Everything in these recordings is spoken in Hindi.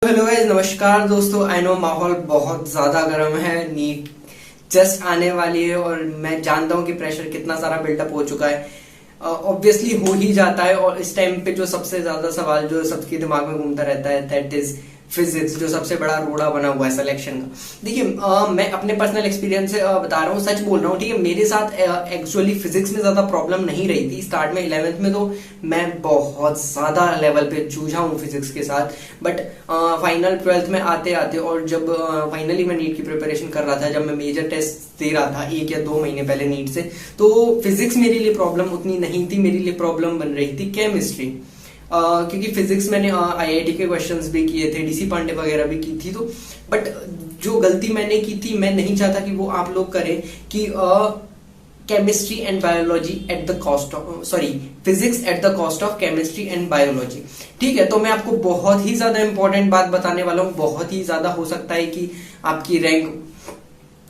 हेलो गाइस, नमस्कार दोस्तों। आई नो माहौल बहुत ज्यादा गर्म है, नीट जस्ट आने वाली है और मैं जानता हूँ कि प्रेशर कितना सारा बिल्डअप हो चुका है। ऑब्वियसली हो ही जाता है। और इस टाइम पे जो सबसे ज्यादा सवाल जो सबके दिमाग में घूमता रहता है दैट इज फिजिक्स, जो सबसे बड़ा रोड़ा बना हुआ है सिलेक्शन का। देखिए, मैं अपने पर्सनल एक्सपीरियंस से बता रहा हूँ, सच बोल रहा हूँ। ठीक है, मेरे साथ एक्चुअली फिजिक्स में ज्यादा प्रॉब्लम नहीं रही थी। स्टार्ट में 11th में तो मैं बहुत ज्यादा लेवल पे जूझा हूँ फिजिक्स के साथ। बट फाइनल 12th में आते आते और जब फाइनली मैं नीट की प्रिपरेशन कर रहा था, जब मैं मेजर टेस्ट दे रहा था 1 या 2 महीने पहले नीट से, तो फिजिक्स मेरे लिए प्रॉब्लम उतनी नहीं थी। मेरे लिए प्रॉब्लम बन रही थी केमिस्ट्री। क्योंकि फिजिक्स मैंने आईआईटी के क्वेश्चंस भी किए थे, डीसी पांडे वगैरह भी की थी। तो बट जो गलती मैंने की थी, मैं नहीं चाहता कि वो आप लोग करें कि chemistry and biology at the cost of physics at the cost of chemistry and biology. ठीक है, तो मैं आपको बहुत ही ज्यादा इंपॉर्टेंट बात बताने वाला हूँ। बहुत ही ज्यादा हो सकता है कि आपकी रैंक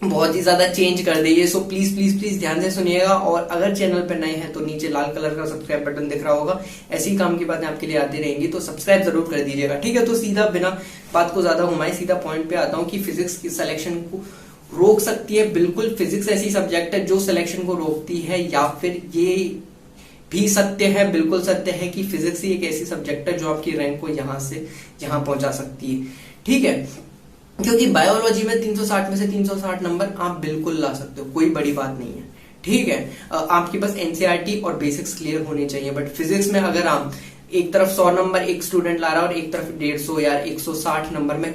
बहुत ही ज्यादा चेंज कर देगी। सो प्लीज प्लीज प्लीज ध्यान से सुनिएगा। और अगर चैनल पर नए हैं तो नीचे लाल कलर का सब्सक्राइब बटन दिख रहा होगा। ऐसी काम की बातें आपके लिए आती रहेंगी, तो सब्सक्राइब जरूर कर दीजिएगा। ठीक है, तो सीधा बिना बात को ज्यादा घुमाए सीधा पॉइंट पे आता हूँ कि फिजिक्स की सिलेक्शन को रोक सकती है। बिल्कुल, फिजिक्स ऐसी सब्जेक्ट है जो सिलेक्शन को रोकती है, या फिर ये भी सत्य है, बिल्कुल सत्य है कि फिजिक्स ही एक ऐसी सब्जेक्ट है जो आपकी रैंक को यहां से यहां पहुंचा सकती है। ठीक है, क्योंकि बायोलॉजी में 360 में से 360 नंबर आप बिल्कुल ला सकते हो, कोई बड़ी बात नहीं है। ठीक है, आपके पास एनसीईआरटी और बेसिक्स क्लियर होने चाहिए। बट फिजिक्स में अगर आप एक तरफ 100 नंबर एक स्टूडेंट ला रहा है और एक तरफ 150 या 160 नंबर, मैं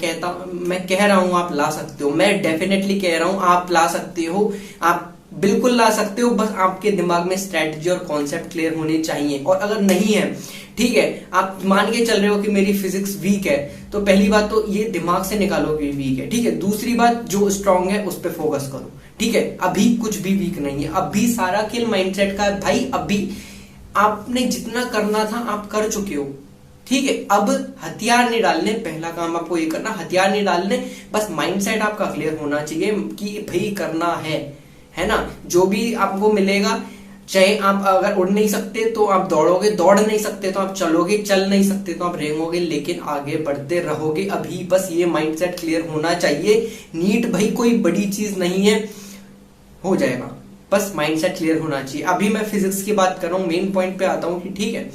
कह रहा हूं आप ला सकते हो। मैं डेफिनेटली कह रहा हूं आप ला सकते हो, आप बिल्कुल ला सकते हो। बस आपके दिमाग में स्ट्रेटजी और कॉन्सेप्ट क्लियर होने चाहिए। और अगर नहीं है, ठीक है, आप मान के चल रहे हो कि मेरी फिजिक्स वीक है, तो पहली बात तो ये दिमाग से निकालो कि वीक है। ठीक है, दूसरी बात, जो स्ट्रांग है उस पर फोकस करो। ठीक है, अभी कुछ भी वीक नहीं है, अभी सारा खेल माइंडसेट का है भाई। अभी आपने जितना करना था आप कर चुके हो। ठीक है, अब हथियार नहीं डालने, पहला काम आपको ये करना, हथियार नहीं डालने, बस माइंडसेट आपका क्लियर होना चाहिए कि भाई करना है ना। जो भी आपको मिलेगा, चाहे आप अगर उड़ नहीं सकते तो आप दौड़ोगे, दौड़ नहीं सकते तो आप चलोगे, चल नहीं सकते तो आप रेंगोगे, लेकिन आगे बढ़ते रहोगे। अभी बस ये माइंडसेट क्लियर होना चाहिए। नीट भाई कोई बड़ी चीज नहीं है, हो जाएगा, बस माइंडसेट क्लियर होना चाहिए। अभी मैं फिजिक्स की बात कर रहा हूं, मेन पॉइंट पे आता हूं कि ठीक है,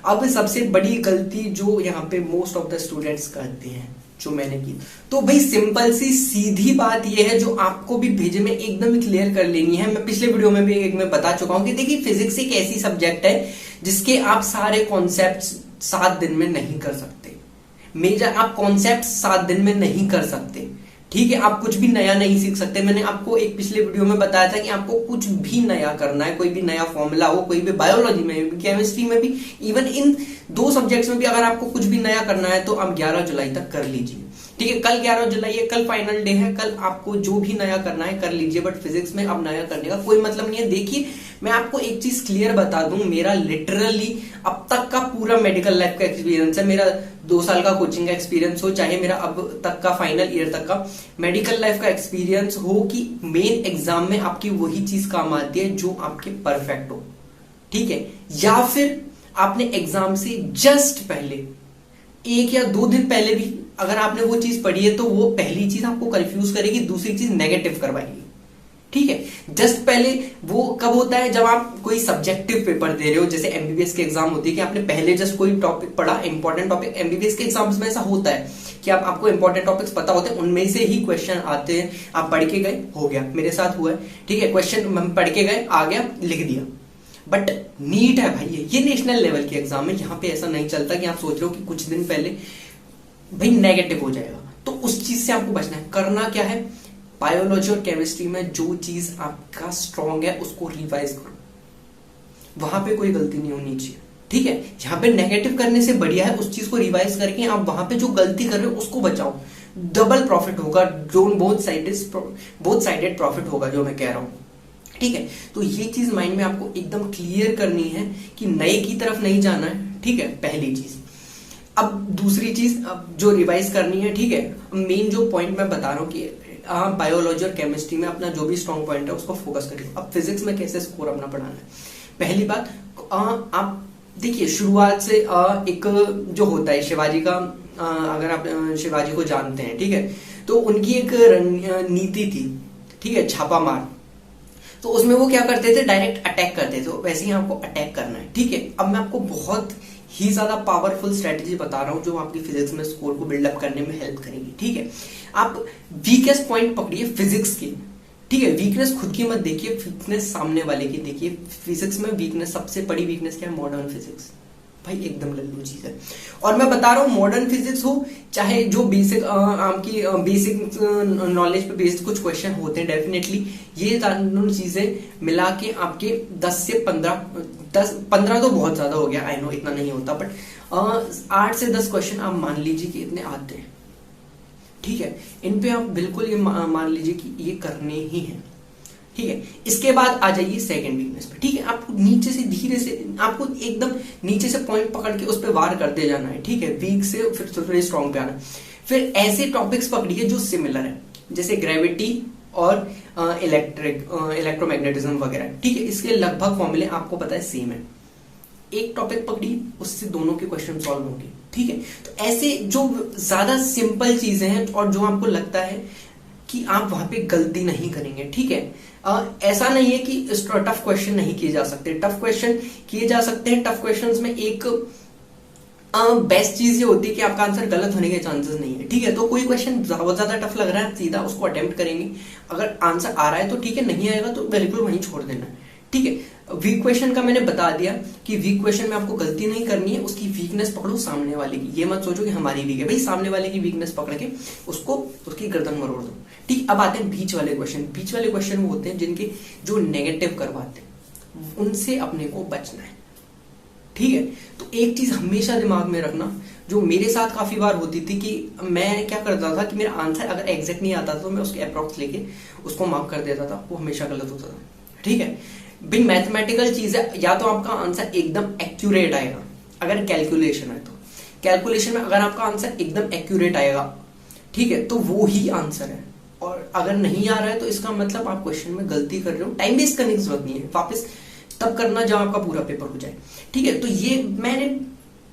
अब सबसे बड़ी गलती जो यहाँ पे मोस्ट ऑफ द स्टूडेंट्स करते हैं, जो मैंने की, तो भाई सिंपल सी सीधी बात यह है जो आपको भी भेजे में एकदम क्लियर कर लेनी है। मैं पिछले वीडियो में भी एक में बता चुका हूं कि देखिए, फिजिक्स एक ऐसी सब्जेक्ट है जिसके आप सारे कॉन्सेप्ट 7 दिन में नहीं कर सकते। मेजर आप कॉन्सेप्ट 7 दिन में नहीं कर सकते। ठीक है, आप कुछ भी नया नहीं सीख सकते। मैंने आपको एक पिछले वीडियो में बताया था कि आपको कुछ भी नया करना है, कोई भी नया फॉर्मूला हो, कोई भी बायोलॉजी में भी, केमिस्ट्री में भी, इवन इन 2 सब्जेक्ट्स में भी अगर आपको कुछ भी नया करना है तो आप 11 जुलाई तक कर लीजिए। ठीक है, कल 11 जुलाई है, कल फाइनल डे है, कल आपको जो भी नया करना है कर लीजिए। बट फिजिक्स में अब नया करने का कोई मतलब नहीं है। देखिए, मैं आपको एक चीज क्लियर बता दूं, मेरा लिटरली अब तक का पूरा मेडिकल लाइफ का एक्सपीरियंस है। मेरा 2 साल का कोचिंग का एक्सपीरियंस हो, चाहे मेरा अब तक का फाइनल ईयर तक का मेडिकल लाइफ का एक्सपीरियंस हो, कि मेन एग्जाम में आपकी वही चीज काम आती है जो आपके परफेक्ट हो। ठीक है, या फिर आपने एग्जाम से जस्ट पहले 1 या 2 दिन पहले भी अगर आपने वो चीज पढ़ी है, तो वो पहली चीज आपको कंफ्यूज करेगी, दूसरी चीज नेगेटिव करवाएगी। ठीक है, जस्ट पहले वो कब होता है, जब आप कोई सब्जेक्टिव पेपर दे रहे हो, जैसे एमबीबीएस के एग्जाम होती है कि आपने पहले जस्ट कोई टॉपिक पढ़ा, इंपॉर्टेंट टॉपिक। एमबीबीएस के एग्जाम्स में ऐसा होता है कि आपको इंपॉर्टेंट टॉपिक्स पता होते हैं, उनमें से ही क्वेश्चन आते हैं। आप पढ़ के गए, हो गया, मेरे साथ हुआ है। ठीक है, क्वेश्चन हम पढ़ के गए, आ गया, लिख दिया। बट नीट है भाई, ये नेशनल लेवल के एग्जाम है, यहाँ पे ऐसा नहीं चलता कि आप सोच रहे हो कि कुछ दिन पहले भाई नेगेटिव हो जाएगा। तो उस चीज से आपको बचना है। करना क्या है, बायोलॉजी और केमिस्ट्री में जो चीज आपका स्ट्रांग है उसको रिवाइज करो, वहां पे कोई गलती नहीं होनी चाहिए। ठीक है, यहाँ पे नेगेटिव करने से बढ़िया है उस चीज को रिवाइज करके आप वहां पे जो गलती कर रहे हो उसको बचाओ। डबल प्रॉफिट होगा, बोथ साइडेड प्रॉफिट होगा, जो मैं कह रहा हूं। ठीक है, तो ये चीज माइंड में आपको एकदम क्लियर करनी है कि नए की तरफ नहीं जाना है। ठीक है, पहली चीज। अब दूसरी चीज अब जो रिवाइज करनी है, ठीक है, मेन जो पॉइंट मैं बता रहा हूँ कि बायोलॉजी और केमिस्ट्री में अपना जो भी स्ट्रॉन्ग पॉइंट है उसको फोकस करिए। अब फिजिक्स में कैसे स्कोर अपना बढ़ाना है, पहली बात, आप देखिए शुरुआत से एक जो होता है शिवाजी का अगर आप शिवाजी को जानते हैं, ठीक है, तो उनकी एक नीति थी, ठीक है, छापा मार। तो उसमें वो क्या करते थे, डायरेक्ट अटैक करते थे। वैसे ही आपको अटैक करना है, ठीक है। अब मैं आपको बहुत ही ज्यादा पावरफुल स्ट्रेटेजी बता रहा हूं जो आपकी फिजिक्स में स्कोर को बिल्डअप करने में हेल्प करेगी, ठीक है। आप वीकेस्ट पॉइंट पकड़िए फिजिक्स की, ठीक है। वीकनेस खुद की मत देखिए, वीकनेस सामने वाले की देखिए। फिजिक्स में वीकनेस, सबसे बड़ी वीकनेस क्या है, मॉडर्न फिजिक्स। भाई एकदम लल्लू चीज है। और मैं बता रहा हूं मॉडर्न फिजिक्स हो चाहे जो बेसिक आपकी बेसिक नॉलेज पे बेस्ड कुछ क्वेश्चन होते हैं, डेफिनेटली ये दोनों चीजें मिला के आपके 10 से 15 तो बहुत ज्यादा हो गया, आई नो इतना नहीं होता, बट 8 से 10 क्वेश्चन आप मान लीजिए कि इतने आते हैं, ठीक है। इन पे आप बिल्कुल ये मान लीजिए कि ये करने ही है, ठीक है। इसके बाद आ जाइए सेकंड वीकनेस पे, ठीक है। आपको नीचे से धीरे से, आपको एकदम नीचे से पॉइंट पकड़ के उस पर वार करते जाना है, ठीक है। वीक से फिर थोड़े स्ट्रॉन्ग पे आना। फिर ऐसे टॉपिक्स पकड़िए जो सिमिलर है, जैसे ग्रेविटी और इलेक्ट्रोमैग्नेटिज्म वगैरह, ठीक है। इसके लगभग फॉर्मूले आपको पता है सेम है। एक टॉपिक पकड़िए, उससे दोनों के क्वेश्चन सॉल्व होंगे, ठीक है। तो ऐसे जो ज्यादा सिंपल चीजें हैं और जो आपको लगता है कि आप वहां पे गलती नहीं करेंगे, ठीक है। ऐसा नहीं है कि टफ क्वेश्चन नहीं किए जा सकते, टफ क्वेश्चन किए जा सकते हैं। टफ क्वेश्चंस में एक बेस्ट चीज ये होती है कि आपका आंसर गलत होने के चांसेस नहीं है, ठीक है। तो कोई क्वेश्चन बहुत ज्यादा टफ लग रहा है, सीधा उसको अटेम्प्ट करेंगे। अगर आंसर आ रहा है तो ठीक है, नहीं आएगा तो बिल्कुल वहीं छोड़ देना, ठीक है। वीक क्वेश्चन का मैंने बता दिया कि वीक क्वेश्चन में आपको गलती नहीं करनी है, उसकी वीकनेस पकड़ो सामने वाले की। ये मत सोचो कि हमारी वीक है, भाई सामने वाले की वीकनेस पकड़ के उसको उसकी गर्दन मरोड़ दो, ठीक। अब आते हैं बीच वाले क्वेश्चन। बीच वाले क्वेश्चन वो होते हैं जिनके जो नेगेटिव करवाते हैं, उनसे अपने को बचना है, ठीक है। तो एक चीज हमेशा दिमाग में रखना, जो मेरे साथ काफी बार होती थी कि मैं क्या करता था कि मेरा आंसर अगर एग्जैक्ट नहीं आता था तो मैं उसके अप्रॉक्स लेके उसको मार्क कर देता था, वो हमेशा गलत होता था, ठीक है। भाई मैथमेटिकल चीज है, या तो आपका आंसर एकदम एक्यूरेट आएगा अगर कैलकुलेशन है तो, कैलकुलेशन में अगर आपका आंसर एकदम एक्यूरेट आएगा, ठीक है, तो वो ही आंसर है। और अगर नहीं आ रहा है तो इसका मतलब आप क्वेश्चन में गलती कर रहे हो। टाइम वेस्ट करने की जरूरत नहीं है, वापस तब करना जब आपका पूरा पेपर हो जाए, ठीक है। तो ये मैंने,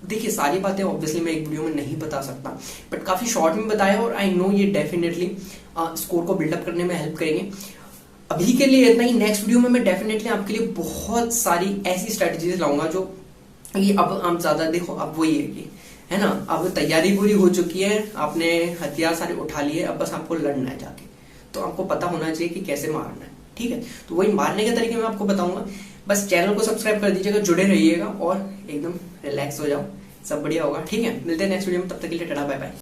देखिए सारी बातें ऑब्वियसली मैं एक वीडियो में नहीं बता सकता, बट काफी शॉर्ट में बताया, और आई नो ये डेफिनेटली स्कोर को बिल्डअप करने में हेल्प करेंगे। अभी के लिए इतना ही। नेक्स्ट वीडियो में मैं डेफिनेटली आपके लिए बहुत सारी ऐसी स्ट्रेटजीज लाऊंगा जो ये अब आप ज्यादा देखो, अब वही है कि, है ना, अब तैयारी पूरी हो चुकी है, आपने हथियार सारे उठा लिए, अब बस आपको लड़ना है जाके। तो आपको पता होना चाहिए कि कैसे मारना है, ठीक है। तो वही मारने के तरीके मैं आपको बताऊंगा। बस चैनल को सब्सक्राइब कर दीजिएगा, जुड़े रहिएगा और एकदम रिलैक्स हो जाओ, सब बढ़िया होगा, ठीक है। मिलते हैं नेक्स्ट वीडियो में, तब तक के लिए टाटा बाय बाय।